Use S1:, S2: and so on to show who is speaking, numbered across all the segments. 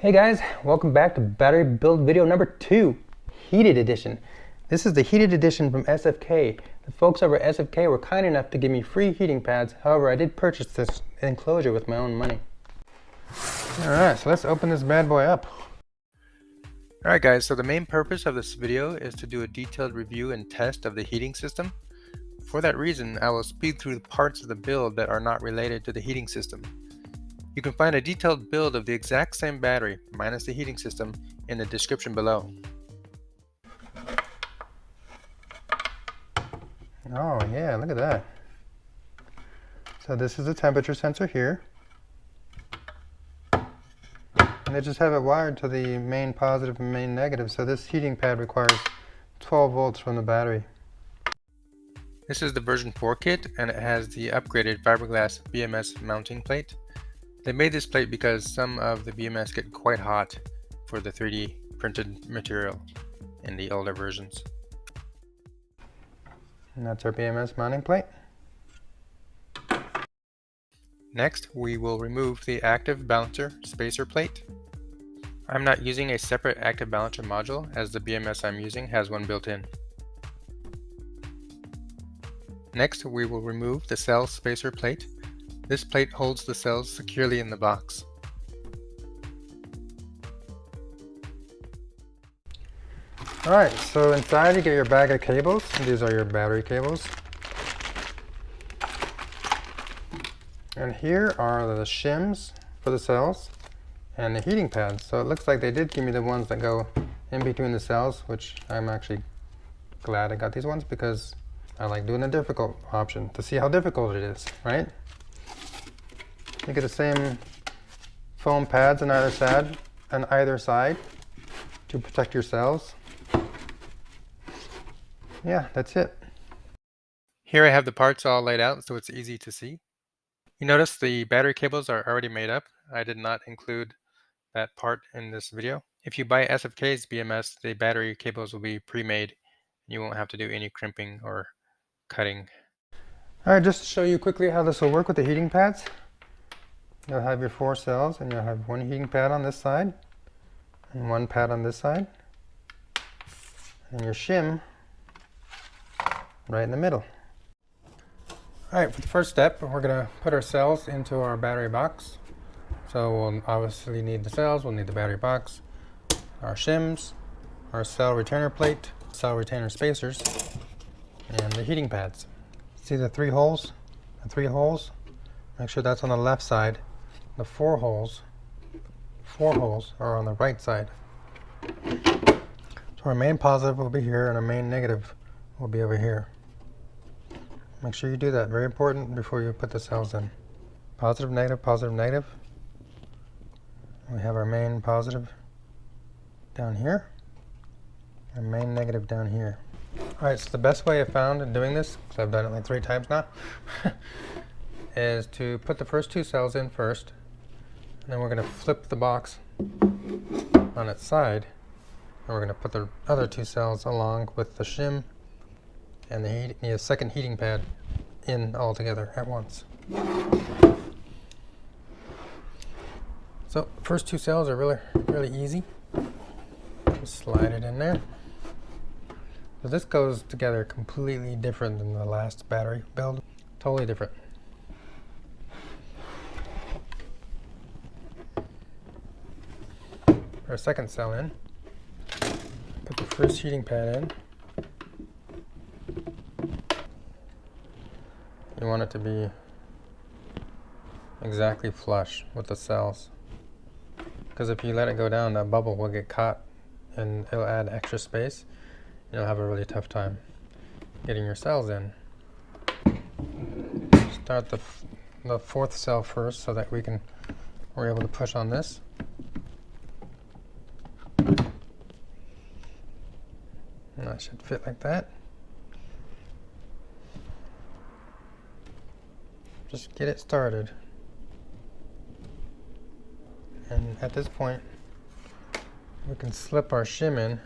S1: Hey guys, welcome back to battery build video number 2, heated edition. This is the heated edition from SFK. The folks over at SFK were kind enough to give me free heating pads. However, I did purchase this enclosure with my own money. Alright, so let's open this bad boy up. Alright guys, so the main purpose of this video is to do a detailed review and test of the heating system. For that reason, I will speed through the parts of the build that are not related to the heating system. You can find a detailed build of the exact same battery, minus the heating system, in the description below. Oh yeah, look at that. So this is the temperature sensor here. And they just have it wired to the main positive and main negative, so this heating pad requires 12 volts from the battery. This is the version 4 kit, and it has the upgraded fiberglass BMS mounting plate. They made this plate because some of the BMS get quite hot for the 3D printed material in the older versions. And that's our BMS mounting plate. Next, we will remove the active balancer spacer plate. I'm not using a separate active balancer module as the BMS I'm using has one built in. Next, we will remove the cell spacer plate. This plate holds the cells securely in the box. Alright, so inside you get your bag of cables. These are your battery cables. And here are the shims for the cells and the heating pads. So it looks like they did give me the ones that go in between the cells, which I'm actually glad I got these ones because I like doing the difficult option to see how difficult it is, right? You get the same foam pads on either side to protect your cells. Yeah, that's it. Here I have the parts all laid out so it's easy to see. You notice the battery cables are already made up. I did not include that part in this video. If you buy SFK's BMS, the battery cables will be pre-made. You won't have to do any crimping or cutting. Alright, just to show you quickly how this will work with the heating pads. You'll have your 4 cells and you'll have one heating pad on this side and one pad on this side and your shim right in the middle. Alright, for the first step we're going to put our cells into our battery box. So we'll obviously need the cells, we'll need the battery box, our shims, our cell retainer plate, cell retainer spacers, and the heating pads. See the 3 holes? The 3 holes? Make sure that's on the left side. The 4 holes are on the right side. So our main positive will be here and our main negative will be over here. Make sure you do that, very important before you put the cells in. Positive, negative, positive, negative. We have our main positive down here, our main negative down here. Alright, so the best way I found in doing this, because I've done it like 3 times now, is to put the first 2 cells in first, and then we're going to flip the box on its side, and we're going to put the other 2 cells along with the shim and the second heating pad in all together at once. So first 2 cells are really easy. Just slide it in there. So this goes together completely different than the last battery build. Totally different. Our second cell in. Put the first heating pad in. You want it to be exactly flush with the cells. Because if you let it go down, that bubble will get caught and it'll add extra space. And you'll have a really tough time getting your cells in. Start the 4th cell first so that we're able to push on this. And that should fit like that. Just get it started. And at this point, we can slip our shim in.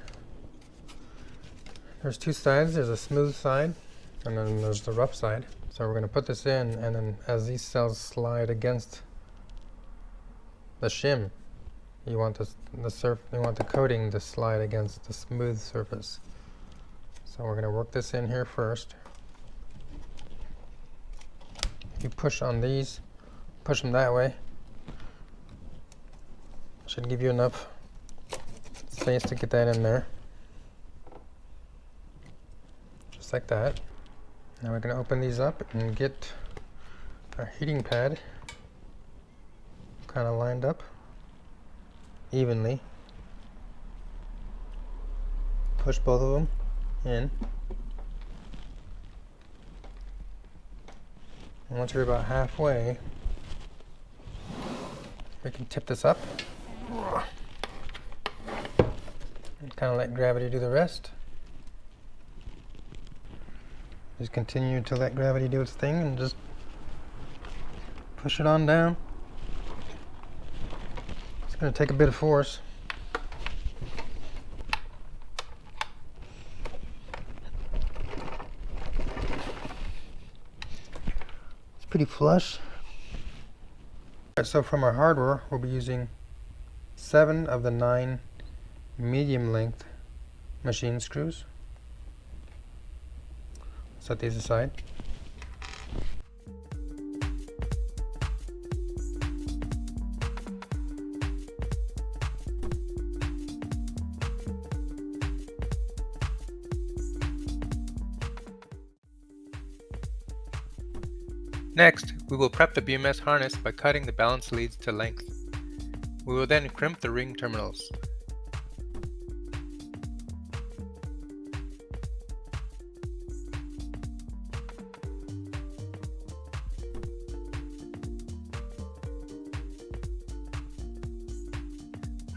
S1: There's 2 sides. There's a smooth side, and then there's the rough side. So we're going to put this in, and then as these cells slide against the shim, you want the coating to slide against the smooth surface. So we're going to work this in here first. You push on these, push them that way. Should give you enough space to get that in there. Just like that. Now we're going to open these up and get our heating pad kind of lined up evenly. Push both of them in. And once you're about halfway, we can tip this up and kind of let gravity do the rest. Just continue to let gravity do its thing and just push it on down. It's going to take a bit of force. It's pretty flush. Alright, so from our hardware, we'll be using 7 of the 9 medium length machine screws. Set these aside.
S2: Next, we will prep the BMS harness by cutting the balance leads to length. We will then crimp the ring terminals.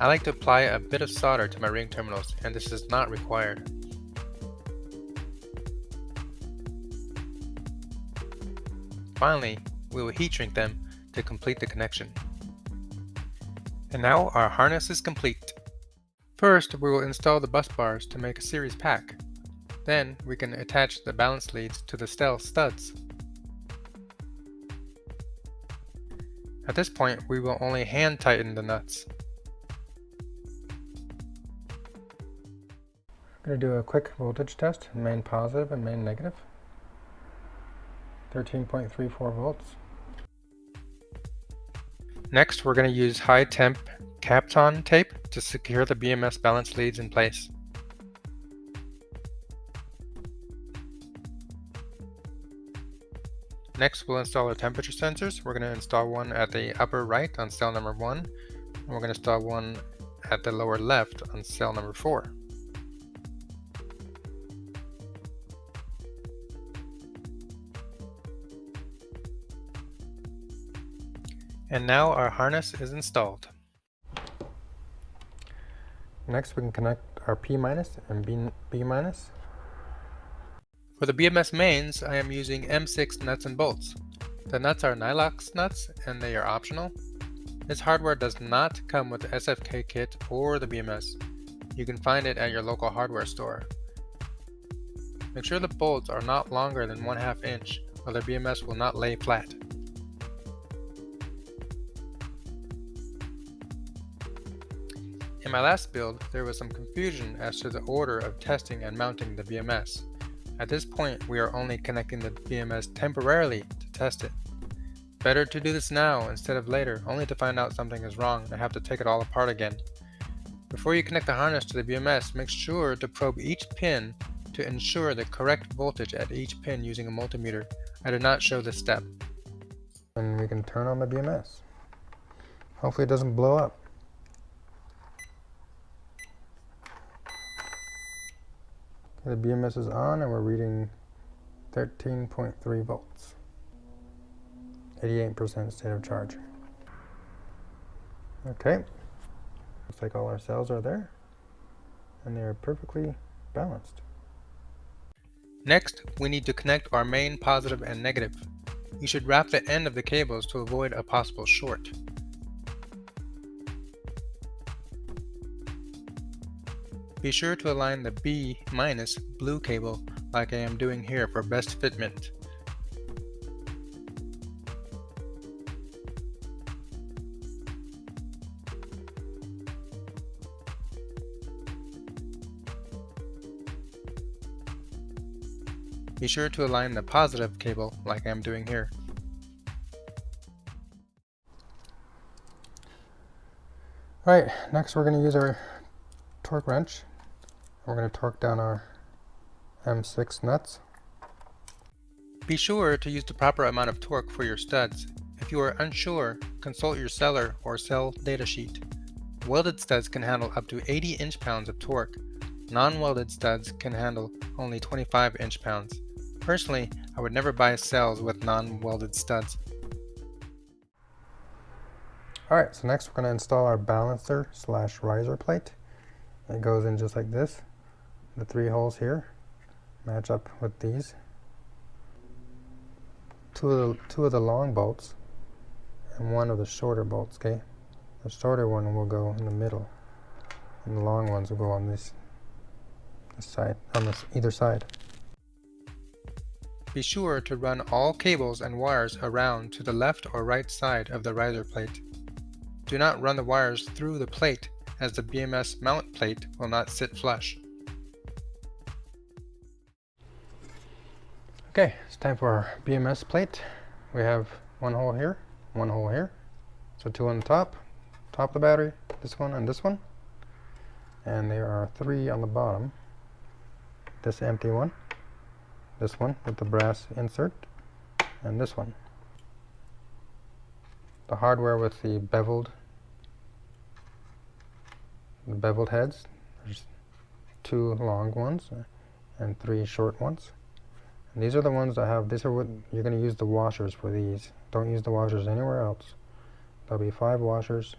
S2: I like to apply a bit of solder to my ring terminals, and this is not required. Finally, we will heat shrink them to complete the connection. And now our harness is complete. First, we will install the bus bars to make a series pack. Then we can attach the balance leads to the steel studs. At this point, we will only hand tighten the nuts.
S1: I'm going to do a quick voltage test, main positive and main negative. 13.34 volts.
S2: Next, we're going to use high temp Kapton tape to secure the BMS balance leads in place. Next, we'll install our temperature sensors. We're going to install one at the upper right on cell number 1, and we're going to install one at the lower left on cell number 4. And now our harness is installed.
S1: Next we can connect our P- and B-.
S2: For the BMS mains, I am using M6 nuts and bolts. The nuts are Nylox nuts and they are optional. This hardware does not come with the SFK kit or the BMS. You can find it at your local hardware store. Make sure the bolts are not longer than 1/2 inch or the BMS will not lay flat. In my last build, there was some confusion as to the order of testing and mounting the BMS. At this point, we are only connecting the BMS temporarily to test it. Better to do this now instead of later, only to find out something is wrong and have to take it all apart again. Before you connect the harness to the BMS, make sure to probe each pin to ensure the correct voltage at each pin using a multimeter. I did not show this step.
S1: And we can turn on the BMS. Hopefully it doesn't blow up. The BMS is on and we're reading 13.3 volts. 88% state of charge. Okay, looks like all our cells are there and they are perfectly balanced.
S2: Next, we need to connect our main positive and negative. You should wrap the end of the cables to avoid a possible short. Be sure to align the B- blue cable like I am doing here for best fitment. be sure to align the positive cable like I'm doing here.
S1: Alright, next we're going to use our torque wrench. We're going to torque down our M6 nuts.
S2: Be sure to use the proper amount of torque for your studs. If you are unsure, consult your seller or cell datasheet. Welded studs can handle up to 80 inch-pounds of torque. Non-welded studs can handle only 25 inch-pounds. Personally, I would never buy cells with non-welded studs.
S1: Alright, so next we're going to install our balancer / riser plate. It goes in just like this. The 3 holes here match up with these. Two of the long bolts and one of the shorter bolts, okay? The shorter one will go in the middle, and the long ones will go on this side, on either side.
S2: Be sure to run all cables and wires around to the left or right side of the riser plate. Do not run the wires through the plate, as the BMS mount plate will not sit flush.
S1: Okay, it's time for our BMS plate. We have one hole here, one hole here. So 2 on the top of the battery, this one and this one. And there are 3 on the bottom. This empty one, this one with the brass insert, and this one. The hardware with the beveled heads. There's 2 long ones and 3 short ones. And these are the ones that have, these are what you're going to use the washers for these. Don't use the washers anywhere else. There'll be 5 washers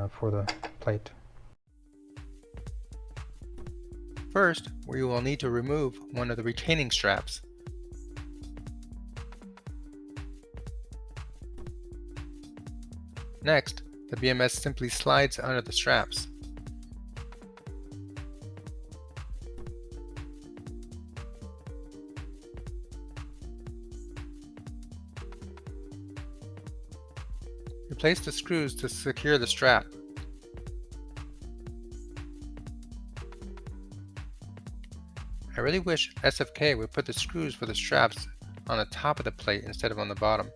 S1: for the plate.
S2: First, we will need to remove one of the retaining straps. Next, the BMS simply slides under the straps. Replace the screws to secure the strap. I really wish SFK would put the screws for the straps on the top of the plate instead of on the bottom.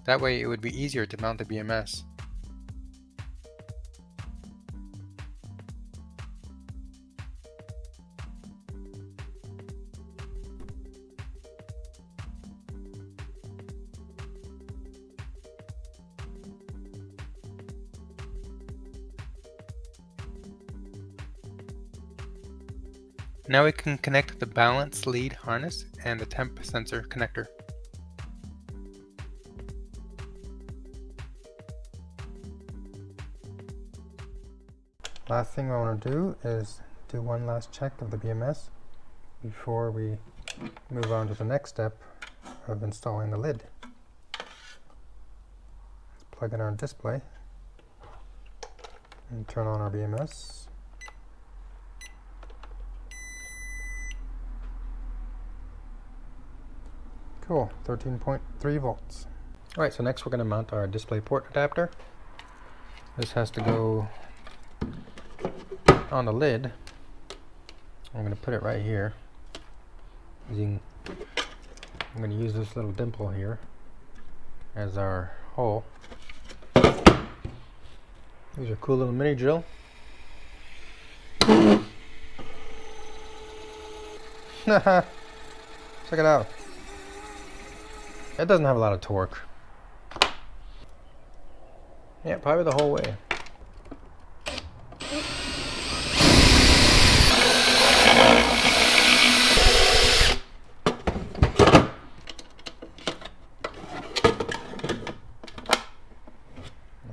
S2: That way it would be easier to mount the BMS. Now we can connect the balance lead harness and the temp sensor connector.
S1: Last thing I want to do is do one last check of the BMS before we move on to the next step of installing the lid. Let's plug in our display and turn on our BMS. Cool, 13.3 volts. Alright, so next we're going to mount our display port adapter. This has to go on the lid. I'm going to put it right here. I'm going to use this little dimple here as our hole. These are cool little mini drill. Check it out. It doesn't have a lot of torque. Yeah, probably the whole way.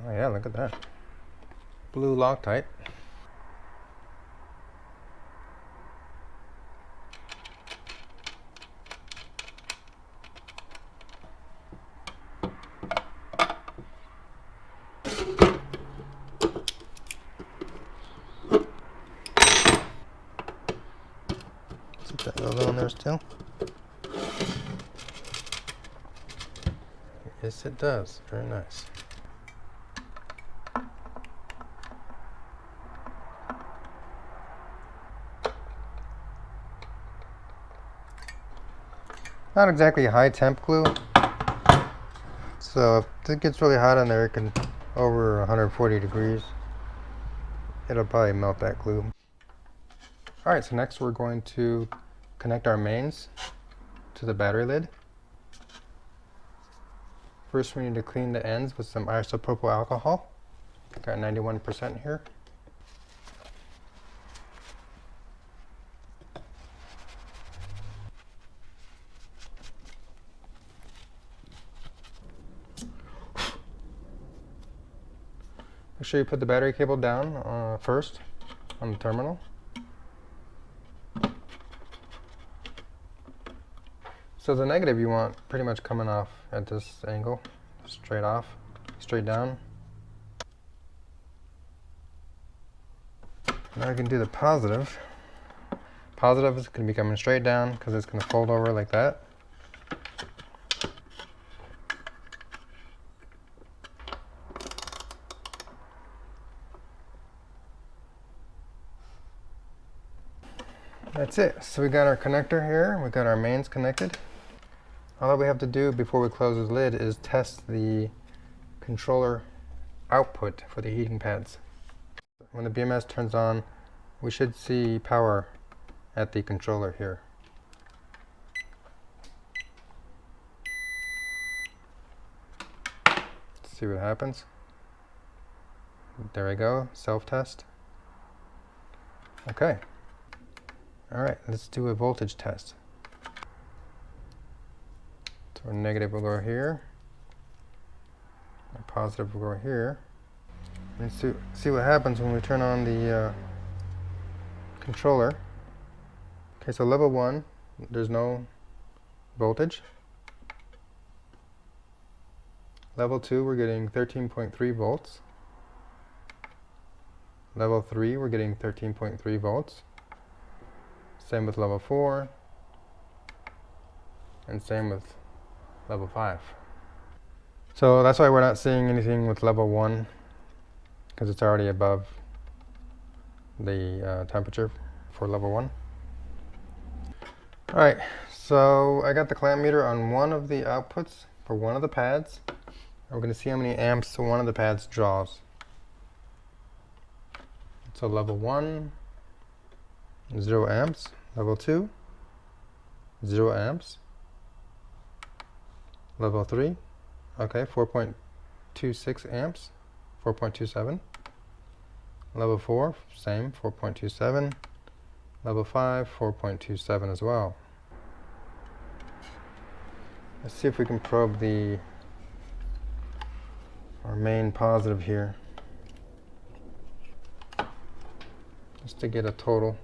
S1: Oh yeah, look at that. Blue Loctite. Keep that logo on there still. Yes, it does. Very nice. not exactly high temp glue. So if it gets really hot in there, it can over 140 degrees. It'll probably melt that glue. Alright, so next we're going to connect our mains to the battery lid. First we need to clean the ends with some isopropyl alcohol. Got 91% here. Make sure you put the battery cable down first on the terminal. So the negative you want pretty much coming off at this angle, straight off, straight down. Now we can do the positive. Positive is going to be coming straight down because it's going to fold over like that. That's it. So we got our connector here, we got our mains connected. All that we have to do before we close this lid is test the controller output for the heating pads. When the BMS turns on, we should see power at the controller here. Let's see what happens. There we go, self-test. Okay. Alright, let's do a voltage test. So our negative will go here. Our positive will go here. Let's see what happens when we turn on the controller. Okay, so level 1, there's no voltage. Level 2, we're getting 13.3 volts. Level 3, we're getting 13.3 volts. Same with level 4. And same with level 5. So that's why we're not seeing anything with level 1, because it's already above the temperature for level 1. Alright, so I got the clamp meter on one of the outputs for one of the pads. We're going to see how many amps one of the pads draws. So level 1, 0 amps. Level 2, 0 amps. Level 3, okay, 4.26 amps, 4.27. Level 4, same, 4.27. Level 5, 4.27 as well. Let's see if we can probe our main positive here, just to get a total.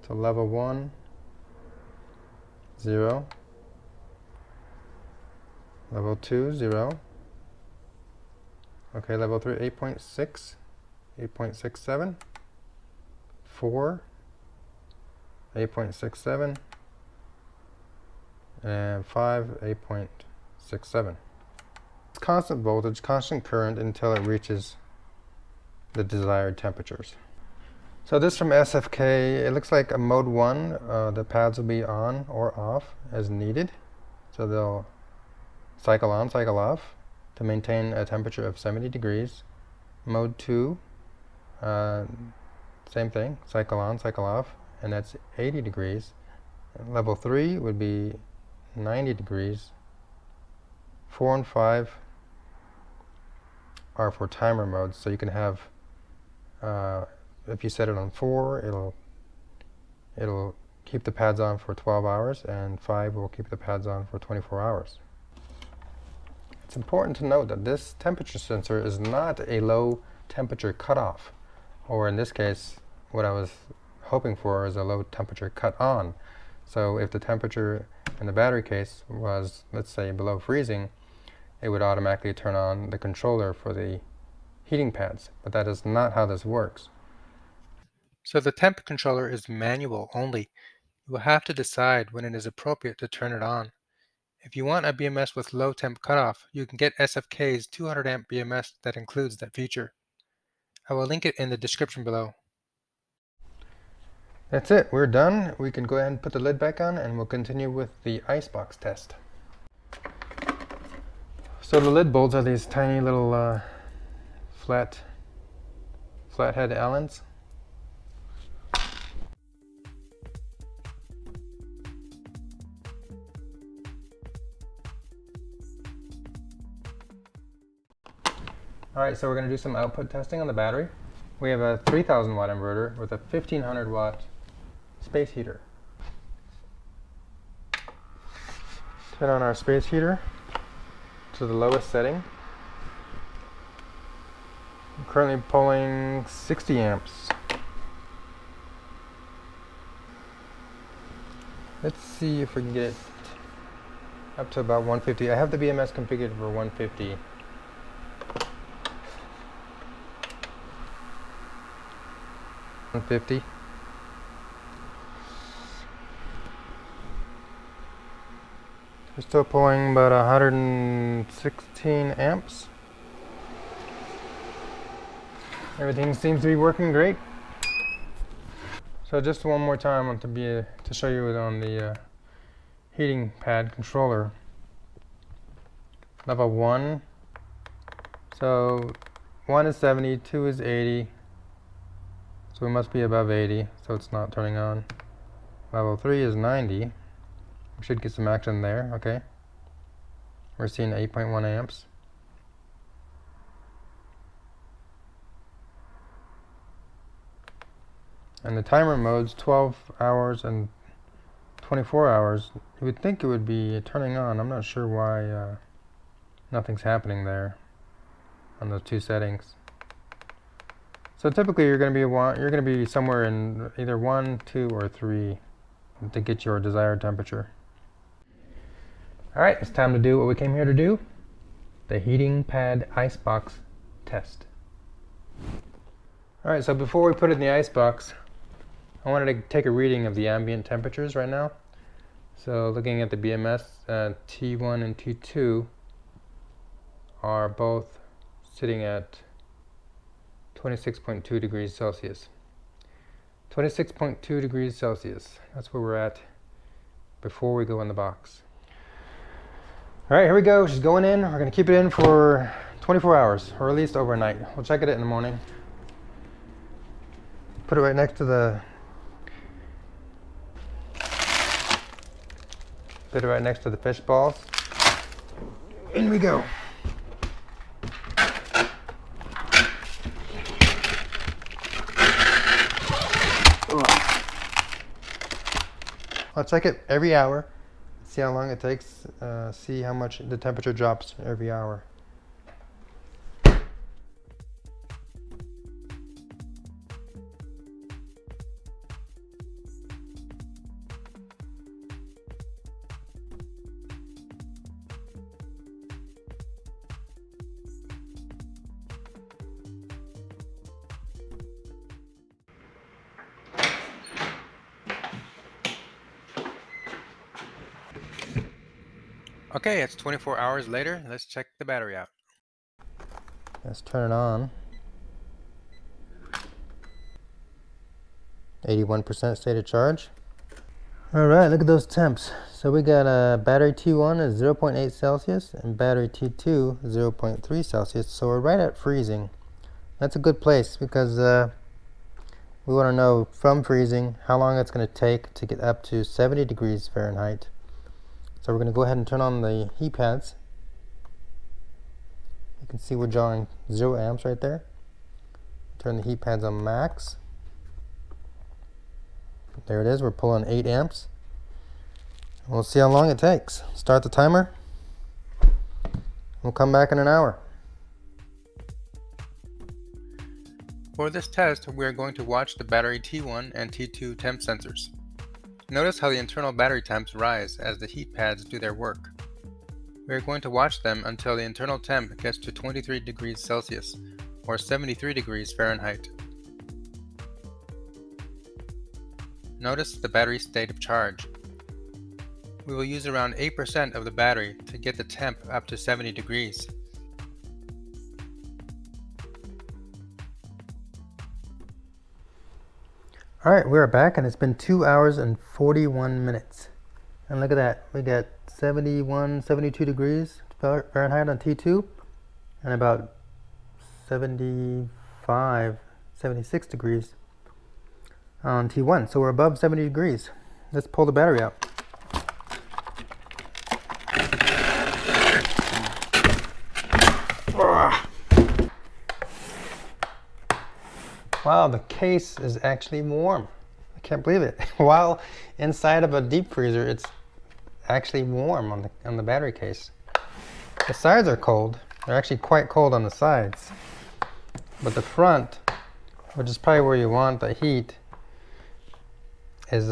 S1: So level 1, 0. Level 2, 0. Okay, level 3, 8.6, 8.67. 4, 8.67. And 5, 8.67. It's constant voltage, constant current until it reaches the desired temperatures. So this from SFK, it looks like a mode 1, the pads will be on or off as needed. So they'll cycle on, cycle off to maintain a temperature of 70 degrees. Mode 2, same thing, cycle on, cycle off, and that's 80 degrees. And level 3 would be 90 degrees. 4 and 5 are for timer modes, so you can have if you set it on 4, it'll keep the pads on for 12 hours, and 5 will keep the pads on for 24 hours. It's important to note that this temperature sensor is not a low temperature cutoff, or in this case, what I was hoping for is a low temperature cut on. So if the temperature in the battery case was, let's say, below freezing, it would automatically turn on the controller for the heating pads, but that is not how this works.
S2: So the temp controller is manual only. You will have to decide when it is appropriate to turn it on. If you want a BMS with low temp cutoff, you can get SFK's 200 amp BMS that includes that feature. I will link it in the description below.
S1: That's it, we're done. We can go ahead and put the lid back on and we'll continue with the icebox test. So the lid bolts are these tiny little flathead Allens. Alright, so we're going to do some output testing on the battery. We have a 3000 watt inverter with a 1500 watt space heater. Turn on our space heater to the lowest setting. I'm currently pulling 60 amps. Let's see if we can get it up to about 150. I have the BMS configured for 150. We're still pulling about 116 amps. Everything seems to be working great. So just one more time to show you on the heating pad controller. Level 1. So 1 is 70, 2 is 80. So we must be above 80, so it's not turning on. Level 3 is 90. We should get some action there, okay. We're seeing 8.1 amps. And the timer mode's 12 hours and 24 hours. You would think it would be turning on. I'm not sure why nothing's happening there on those two settings. So typically you're going to be somewhere in either 1, 2, or 3 to get your desired temperature. Alright, it's time to do what we came here to do. The heating pad icebox test. Alright, so before we put it in the icebox, I wanted to take a reading of the ambient temperatures right now. So looking at the BMS, T1 and T2 are both sitting at 26.2 degrees Celsius. 26.2 degrees Celsius. That's where we're at before we go in the box. Alright, here we go. She's going in. We're going to keep it in for 24 hours, or at least overnight. We'll check it in the morning. Put it right next to the fish balls. In we go. I'll check it every hour, see how long it takes, see how much the temperature drops every hour.
S2: Okay, it's 24 hours later. Let's check the battery out.
S1: Let's turn it on. 81% state of charge. Alright, look at those temps. So we got battery T1 is 0.8 Celsius and battery T2 0.3 Celsius. So we're right at freezing. That's a good place because we want to know from freezing how long it's going to take to get up to 70 degrees Fahrenheit. So we're going to go ahead and turn on the heat pads. You can see we're drawing 0 amps right there. Turn the heat pads on max. There it is, we're pulling 8 amps. We'll see how long it takes. Start the timer. We'll come back in an hour.
S2: For this test, we are going to watch the battery T1 and T2 temp sensors. Notice how the internal battery temps rise as the heat pads do their work. We are going to watch them until the internal temp gets to 23 degrees Celsius, or 73 degrees Fahrenheit. Notice the battery state of charge. We will use around 8% of the battery to get the temp up to 70 degrees.
S1: Alright, we're back and it's been 2 hours and 41 minutes. And look at that, we got 71, 72 degrees Fahrenheit on T2 and about 75, 76 degrees on T1. So we're above 70 degrees. Let's pull the battery out. Wow, the case is actually warm. I can't believe it. While inside of a deep freezer, it's actually warm on the battery case. The sides are cold. They're actually quite cold on the sides. But the front, which is probably where you want the heat, is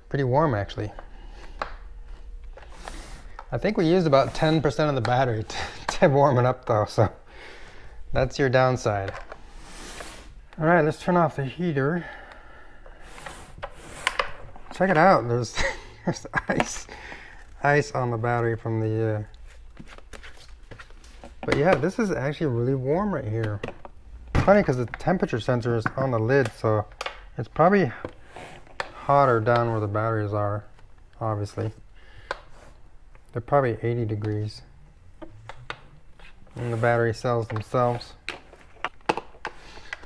S1: pretty warm actually. I think we used about 10% of the battery to warm it up though, so that's your downside. All right, let's turn off the heater. Check it out, there's ice on the battery from the, but yeah, this is actually really warm right here. Funny because the temperature sensor is on the lid, so it's probably hotter down where the batteries are, obviously. They're probably 80 degrees. And the battery cells themselves.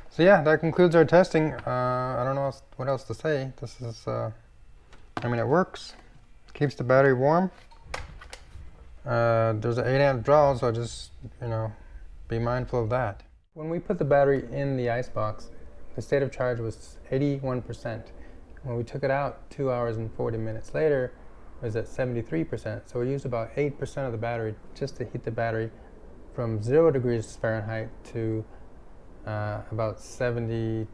S1: So yeah, that concludes our testing. I don't know what else to say. This is, I mean, it works. Keeps the battery warm. There's an 8 amp draw, so just, be mindful of that. When we put the battery in the icebox, the state of charge was 81%. When we took it out 2 hours and 40 minutes later, it was at 73%. So we used about 8% of the battery just to heat the battery from 0 degrees Fahrenheit to about 72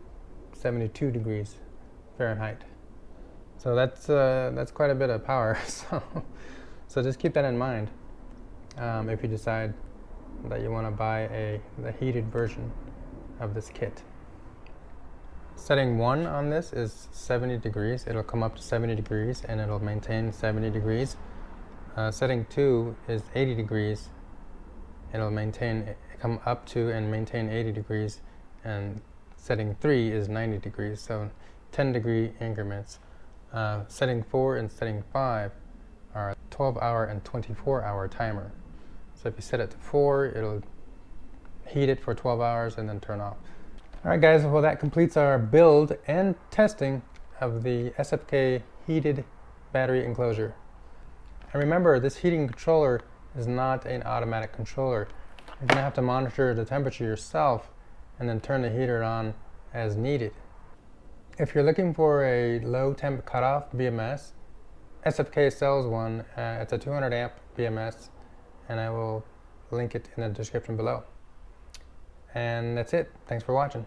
S1: degrees Fahrenheit. So that's quite a bit of power. So just keep that in mind if you decide that you want to buy the heated version of this kit. Setting 1 on this is 70 degrees. It'll come up to 70 degrees and it'll maintain 70 degrees. Setting 2 is 80 degrees. It'll come up to and maintain 80 degrees. And setting 3 is 90 degrees, so 10 degree increments. Setting 4 and setting 5 are 12-hour and 24-hour timer. So if you set it to 4, it'll heat it for 12 hours and then turn off. Alright guys, well that completes our build and testing of the SFK heated battery enclosure. And remember, this heating controller is not an automatic controller. You're going to have to monitor the temperature yourself and then turn the heater on as needed. If you're looking for a low temp cutoff BMS, SFK sells one. It's a 200 amp BMS, and I will link it in the description below. And that's it. Thanks for watching.